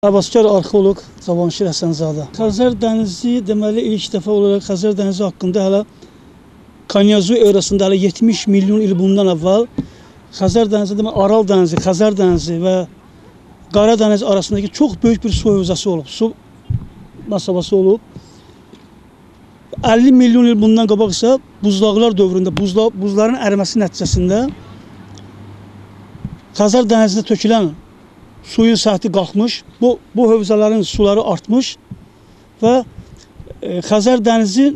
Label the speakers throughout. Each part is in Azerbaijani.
Speaker 1: Havaskar arxeoloq Cavanşir Həsənzadə. Xəzər dənizi deməli ilk dəfə olaraq Xəzər dənizi haqqında hələ Kanyazu erasında hələ 70 milyon il bundan əvvəl Xəzər dənizi deməli Aral dənizi, Xəzər dənizi və Qara dəniz arasındakı çox böyük bir su hövzəsi olub. Su masabası olub. 50 milyon il bundan qabaq isə buzlaqlar dövründə buzların əriməsi nəticəsində Xəzər dənizinə tökülən suyun səthi qalxmış, bu hövzələrin suları artmış və Xəzər dənizi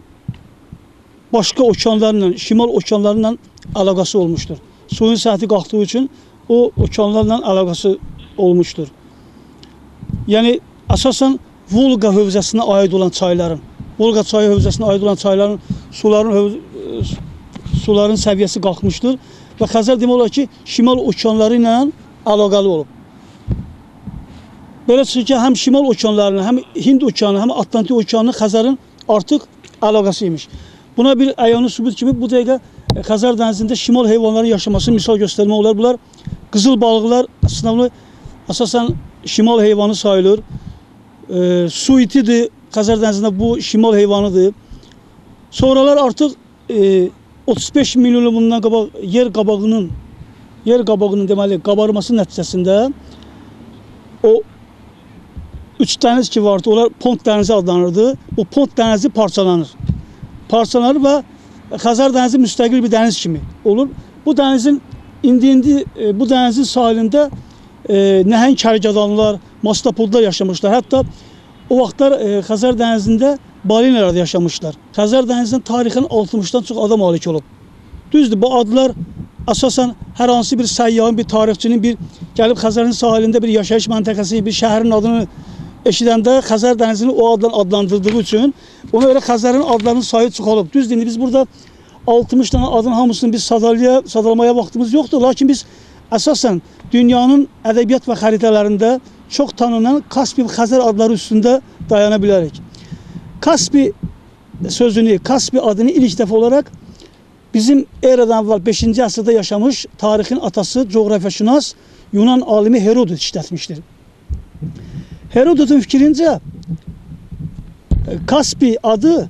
Speaker 1: başqa okeanlarla, şimal okeanlarla əlaqəsi olmuşdur. Suyun səthi qalxdığı üçün o okeanlarla əlaqəsi olmuşdur. Yəni əsasən Volqa hövzəsinə aid olan çayların, Volqa çayı hövzəsinə aid olan çayların suların səviyyəsi qalxmışdır və Xəzər demək olar ki, şimal okeanları ilə əlaqəli olub. Belə çıxır ki, həm şimal okeanlarının, həm Hind okeanı, həm Atlantik okeanının Xəzərin artıq əlaqəsiymiş. Buna bir əyani sübut kimi bu dəqiqə Xəzər dənizində şimal heyvanların yaşamasını misal göstərmək olar. Bunlar qızıl balıqlar əsasən şimal heyvanı sayılır. Su itidir, Xəzər dənizində bu şimal heyvanıdır. Sonralar artıq 35 milyon bundan qabaq yer qabağının deməli qabarması nəticəsində o 3 dəniz ki vardı, onlar Pont dənizi adlanırdı. O Pont dənizi parçalanır. Parçalanır və Xəzər dənizi müstəqil bir dəniz kimi olur. Bu dənizin bu dənizin sahilində nəhəng kərgədanlar, mastopodlar yaşamışlar. Hətta o vaxtlar Xəzər dənizində balinalar da yaşamışlar. Xəzər dənizinin tarixinin 60-dan çox adam malik olub. Düzdür, bu adlar əsasən hər hansı bir səyyahın, bir tarixçinin gəlib Xəzərin sahilində bir yaşayış məntəqəsi, bir şəhərin adını eşidəndə Xəzər dənizini o adla adlandırdığı üçün ona görə Xəzərin adlarının sayı çoxalıb. Düzdür, indi biz burada 60 dənə adın hamısını biz sadalamaya vaxtımız yoxdur. Lakin biz əsasən dünyanın ədəbiyyat və xəritələrində çox tanınan Kaspi və Xəzər adları üstündə dayana bilərik. Kaspi sözünü, Kaspi adını ilk dəfə olaraq bizim eradan əvvəl 5-ci əsrdə yaşamış tarixin atası, coğrafiyaşünas Yunan alimi Herodot işlətmişdir. Herodotun fikrincə Kaspi adı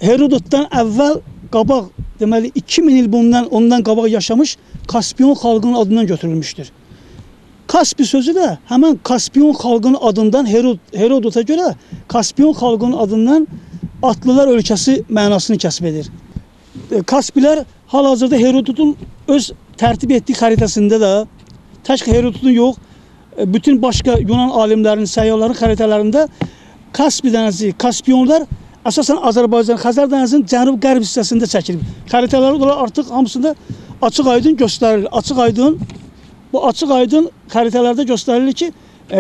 Speaker 1: Herodotdan əvvəl qabaq, deməli 2000 il ondan qabaq yaşamış Kaspiyon xalqının adından götürülmüşdür. Kaspi sözü də həmən Kaspiyon xalqının adından Herodota görə Kaspiyon xalqının adından Atlılar ölkəsi mənasını kəsb edir. Kaspilər hal-hazırda Herodotun öz tərtib etdiyi xəritəsində də tək Herodotun yox, bütün başqa Yunan alimlərinin, səyyahların xəritələrində Kaspi dənizi, Kaspiyonlar əsasən Azərbaycan, Xəzər dənizinin cənub-qərb hissəsində çəkilib. Xəritələri olaraq artıq hamısında açıq-aydın göstərilir. Bu açıq-aydın xəritələrdə göstərilir ki,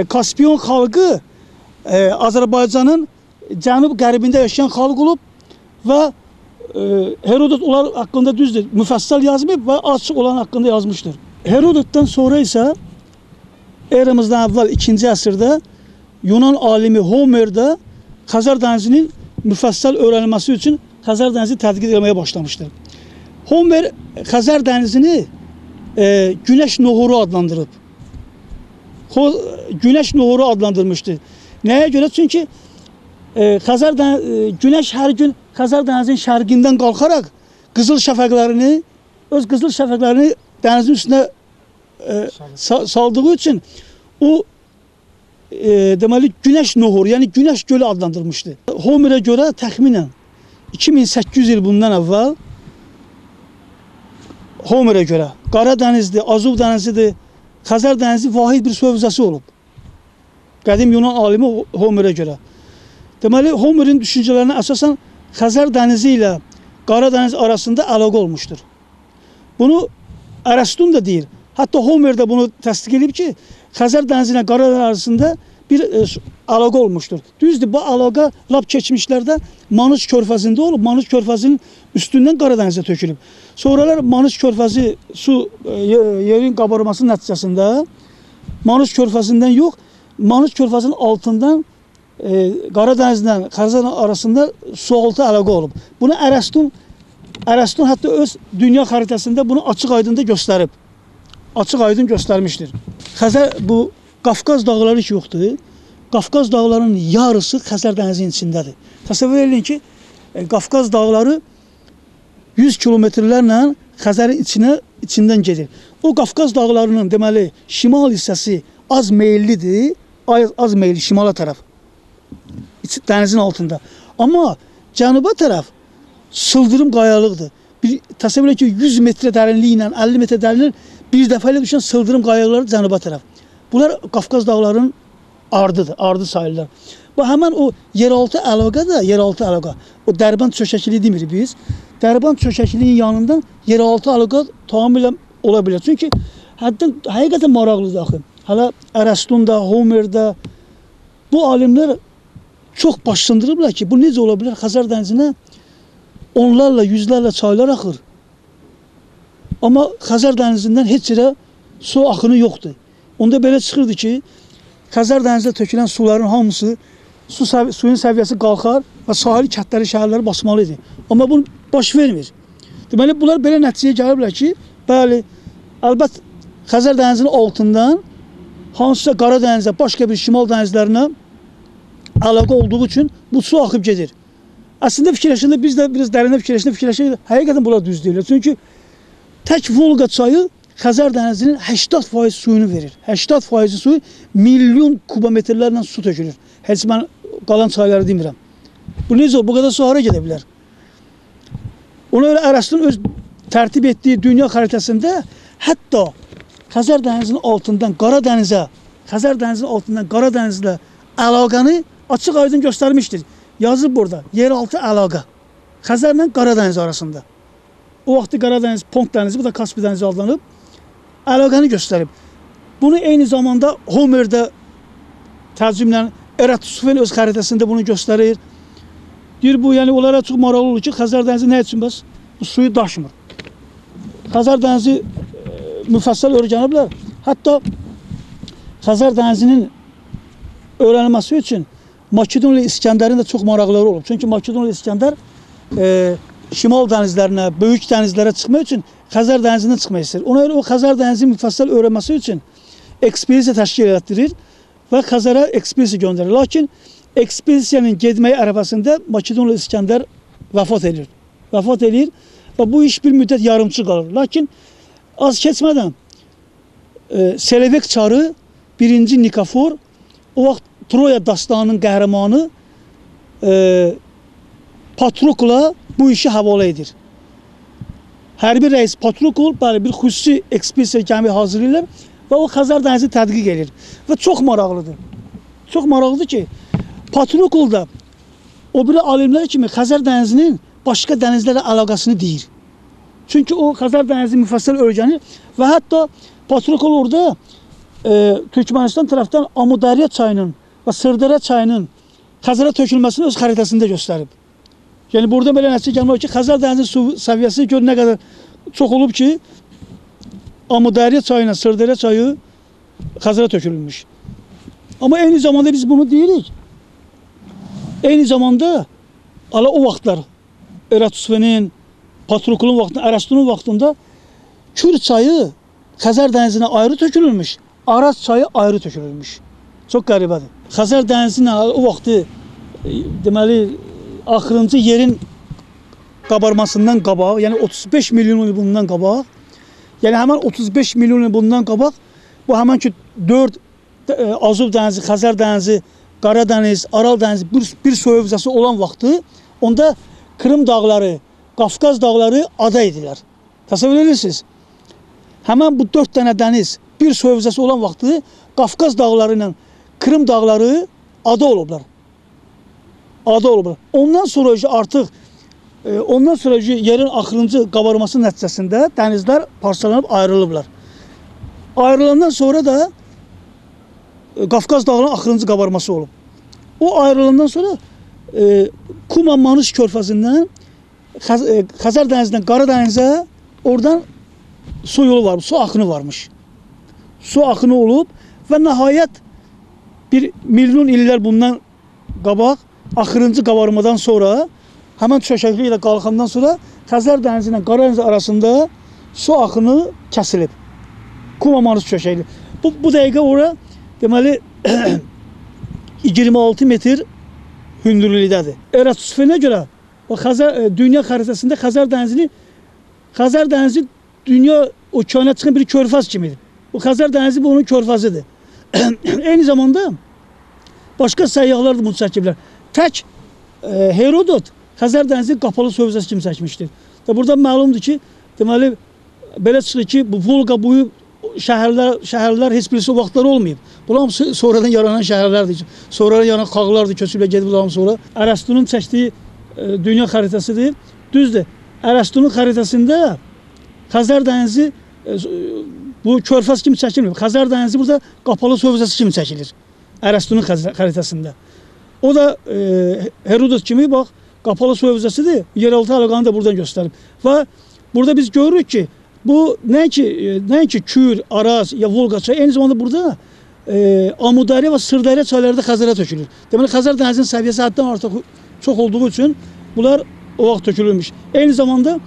Speaker 1: Kaspiyon xalqı Azərbaycanın cənub-qərbində yaşayan xalq olub və Herodot onlar haqqında düzdür, müfəssəl yazmayıb və açıq olan haqqında yazmışdır. Herodotdan sonra isə eramızdan əvvəl 2-ci əsrdə Yunan alimi Homer də Xəzər dənizinin müfəssəl öyrənilməsi üçün Xəzər dənizi tədqiq etməyə başlamışdır. Homer Xəzər dənizini Günəş nohuru adlandırıb. Günəş nohuru adlandırmışdır. Nəyə görə? Çünki Günəş hər gün Xəzər dənizinin şərqindən qalxaraq öz qızıl şəfəqlərini dənizin üstünə saldığı üçün o deməli Günəş nohuru, yəni Günəş gölü adlandırmışdı. Homerə görə təxminən 2800 il bundan əvvəl Homerə görə Qara dənizdir, Azov dənizidir, Xəzər dənizi vahid bir su hövzəsi olub. Qədim Yunan alimi Homerə görə. Deməli, Homerin düşüncələrinə əsasən Xəzər dənizi ilə Qara dəniz arasında əlaqə olmuşdur. Bunu Ərəstun da deyir. Hətta Homer də bunu təsdiq edib ki, Xəzər dənizi ilə Qara dəniz arasında bir əlaqə olmuşdur. Düzdür, bu əlaqə lap keçmişlərdə Manış körfəzində olub. Manış körfəzinin üstündən Qara dənizə tökülüb. Sonralar Manış körfəzi yerin qabarması nəticəsində Manış körfəzindən yox, Manış körfəzinin altından Qara dənizlə Xəzər arasında sualtı əlaqə olub. Bunu Ərəstun hətta öz dünya xəritəsində bunu açıq-aydın göstərib. Açıq-aydın göstərmişdir. Bu Qafqaz dağları ki yoxdur. Qafqaz dağlarının yarısı Xəzər dənizinin içindədir. Təsəvvür edin ki, Qafqaz dağları 100 kilometrlərlə Xəzərin içindən gedir. O Qafqaz dağlarının deməli şimal hissəsi az meyillidir, az meyilli şimala tərəf. Dənizin altında. Amma cənuba tərəf sıldırım qayalıqdır. Təsəvvür edin ki, 100 metrə dərinliyi ilə 50 metrə dərinliyi bir dəfə ilə düşən sıldırım qayalıqları cənuba tərəf. Bunlar Qafqaz dağlarının ardıdır, ardı sayılır. Bu həmən o yeraltı əlaqə də, yeraltı əlaqə. O Dərbənd çökəkliyi demirik biz. Dərbənd çökəkliyinin yanından yeraltı əlaqə tamamilə ola bilər. Çünki həqiqətən maraqlıdır axı. Hələ Ərəstun'da, Homer'da bu alimlər çox baş sındırıblar ki, bu necə ola bilər? Xəzər dənizinə onlarla, yüzlərlə çaylar axır. Amma Xəzər dənizindən heç yerə su axını yoxdur. Onda belə çıxırdı ki, Xəzər dənizinə tökülən suların hamısı, suyun səviyyəsi qalxar və sahil kəndləri, şəhərləri basmalıdır. Amma bunu baş vermir. Deməli, bunlar belə nəticəyə gəliblər ki, bəli, əlbət Xəzər dənizinin altından hansısa Qara dənizə, başqa bir şimal dənizlərinə əlaqə olduğu üçün bu su axıb gedir. Əslində fikirləşəndə, biz də biraz dərində fikirləşəndə, həqiqətən bunlar düz deyirlər. Çünki tək Volqa çayı Xəzər dənizinin 80% suyunu verir. 80% suyu milyon kubometrlərlə su tökülür. Heç mən qalan çayları demirəm. Bu necə olur? Bu qədər su hara gedə bilər? Ona görə Ərəstun öz tərtib etdiyi dünya xəritəsində hətta Xəzər dənizinin altından Qara dənizə, Xəzər dənizinin altından Qara dənizlə əlaqəni açıq aydın göstərmişdir. Yazıb burada, yeraltı əlaqə. Xəzərlə Qara dəniz arasında. O vaxtı Qara dəniz, Pont dənizi, bu da Kaspi dənizi adlanıb. Əlaqəni göstərib. Bunu eyni zamanda Homer'də tərcümlə Eratosfen öz xəritəsində bunu göstərir. Deyir, bu yəni onlara çox maraqlı olur ki, Xəzər dənizi nə üçün bəs? Bu suyu daşımır. Xəzər dənizi müfəssəl öyrəniblər. Hətta Xəzər dənizinin öyrənilməsi üçün Makedoniya İskəndərin də çox maraqları olub. Çünki Makedoniya İskəndər şimal dənizlərinə, böyük dənizlərə çıxmaq üçün Xəzər dənizindən çıxmaq istəyir. Ona görə o Xəzər dənizini müfəssəl öyrənməsi üçün ekspedisiya təşkil etdirir və Xəzərə ekspedisiya göndərir. Lakin ekspedisiyanın getməyi ərəfəsində Makedoniya İskəndər vəfat edir. Vəfat edir və bu iş bir müddət yarımçı qalır. Lakin az keçmədən Selevek çarı 1-ci Nikafor o vaxt Troya dastanının qəhrəmanı Patrokla bu işi havalə edir. Hərbi rəis Patrokl bir xüsusi ekspedisiya gəmi hazırlayırlar və o Xəzər dənizini tədqiq edir. Və çox maraqlıdır. Çox maraqlıdır ki, Patrokl da o biri alimlər kimi Xəzər dənizinin başqa dənizlərlə əlaqəsini deyir. Çünki o Xəzər dənizi müfəssəl öyrənir və hətta Patrokl orada Türkmənistan tərəfdən Amudərya çayının və Sırdərə çayının Xəzərə tökülməsini öz xəritəsində göstərib. Yəni burada belə nəticə gəlmək ki, Xəzər dənizinin su səviyyəsi gör nə qədər çox olub ki, Amudərya çayı ilə Sırdərə çayı Xəzərə tökülmüş. Amma eyni zamanda biz bunu deyirik. Eyni zamanda o vaxtlar Eratosfenin, Patroklun vaxtında, Ərəstunun vaxtında Kür çayı Xəzər dənizinə ayrı tökülmüş, Araz çayı ayrı tökülmüş. Çox qəribədir. Xəzər dənizinin o vaxtı deməli axırıncı yerin qabarmasından qabaq, yəni 35 milyon il bundan qabaq, yəni həmən 35 milyon il bundan qabaq, bu həmən ki 4 Azov dənizi, Xəzər dənizi, Qara dəniz, Aral dənizi bir su hövzəsi olan vaxtı, onda Krım dağları, Qafqaz dağları ada idilər. Təsəvvür edirsiniz? Həmən bu 4 dənə dəniz bir su hövzəsi olan vaxtı Qafqaz dağları ilə Krım dağları ada olublar. Ada olublar. Ondan sonra artıq yerin axırıncı qabarması nəticəsində dənizlər parçalanıb ayrılıblar. Ayrılandan sonra da Qafqaz dağlarının axırıncı qabarması olub. O ayrılandan sonra Kuma-Manus körfəzindən Xəzər dənizindən Qara dənizə oradan su yolu var, su axını varmış. Su axını olub və nəhayət bir milyon illər bundan qabaq axırıncı qabarmadan sonra həmən çökəkliyi ilə qalxandan sonra Xəzər dənizi ilə Qara dəniz arasında su axını kəsilib. Kuma-Manus çökəkliyi. Bu dəqiqə ora deməli 26 metr hündürlükdədir. Eratosferinə görə o dünya xəritəsində Xəzər dənizi dünya okeana çıxan bir körfəz kimidir. Bu Xəzər dənizi bunun körfəzidir. Eyni zamanda başqa səyyahlar da bunu çəkiblər. Tək Herodot Xəzər dənizi qapalı su hövzəsi kimi çəkmişdir. Burada məlumdur ki, deməli belə çıxır ki, bu Volqa boyu şəhərlər heç birisi o vaxtlar olmayıb. Bunlar hamısı sonradan yaranan şəhərlərdir. Sonradan yaranan xalqlardır, köçüblə gedib bunlar sonra. Ərəstunun çəkdiyi dünya xəritəsidir. Düzdür. Ərəstunun xəritəsində Xəzər dənizi bu körfəz kimi çəkilmir. Xəzər dənizi burada qapalı su hövzəsi kimi çəkilir. Ərəstunun xəritəsində. O da Herodot kimi bax qapalı su hövzəsidir. Yeraltı əlaqanı da buradan göstərib. Və burada biz görürük ki, bu nəinki Kür, Araz ya Volqa çayı, eyni zamanda burada Amudərya və Sırdərya çayları da Xəzərə tökülür. Deməli Xəzər dənizinin səviyyəsi həddən artıq çox olduğu üçün bunlar o vaxt tökülürmüş. Eyni zamanda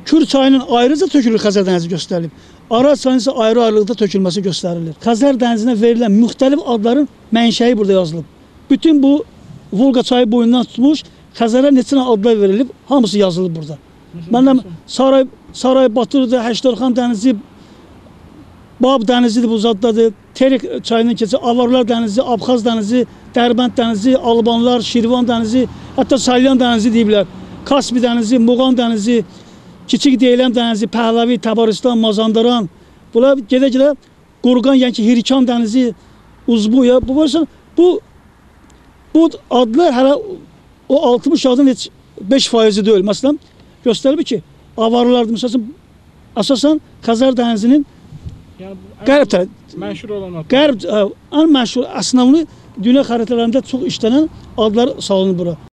Speaker 1: Kür çayının ayrıca tökülür Xəzər dənizi göstərilib. Araz çayının isə ayrı-ayrılıqda tökülməsi göstərilir. Xəzər dənizinə verilən müxtəlif adların mənşəyi burada yazılıb. Bütün bu Volqa çayı boyundan tutmuş Xəzərə neçə adlar verilib, hamısı yazılıb burada. Məndən Saray Batırdır, Həştərxan dənizi, Bab dənizidir bu zaddadır. Terek çayının keçir, Avarlar dənizi, Abxaz dənizi, Dərbənd dənizi, Albanlar, Şirvan dənizi, hətta Salyan dənizi deyiblər. Kaspi dənizi, Muğan dənizi, Kiçik Deyiləm dənizi, Pəhləvi, Təbaristan, Mazandaran. Bunlar gedə-gedə Qurqan, yəni ki, Hirikan dənizi, Uzbuya. Bu adlar hələ o 60 adın heç 5% deyil. Məsələn, göstərir ki, Avarlardır. Məsələn, əsasən Xəzər dənizinin qərb tərəfi.
Speaker 2: Məşhur olan adlar.
Speaker 1: Qərb, ən məşhur, əsnavını dünya xəritələrində çox işlənən adlar salınır bura.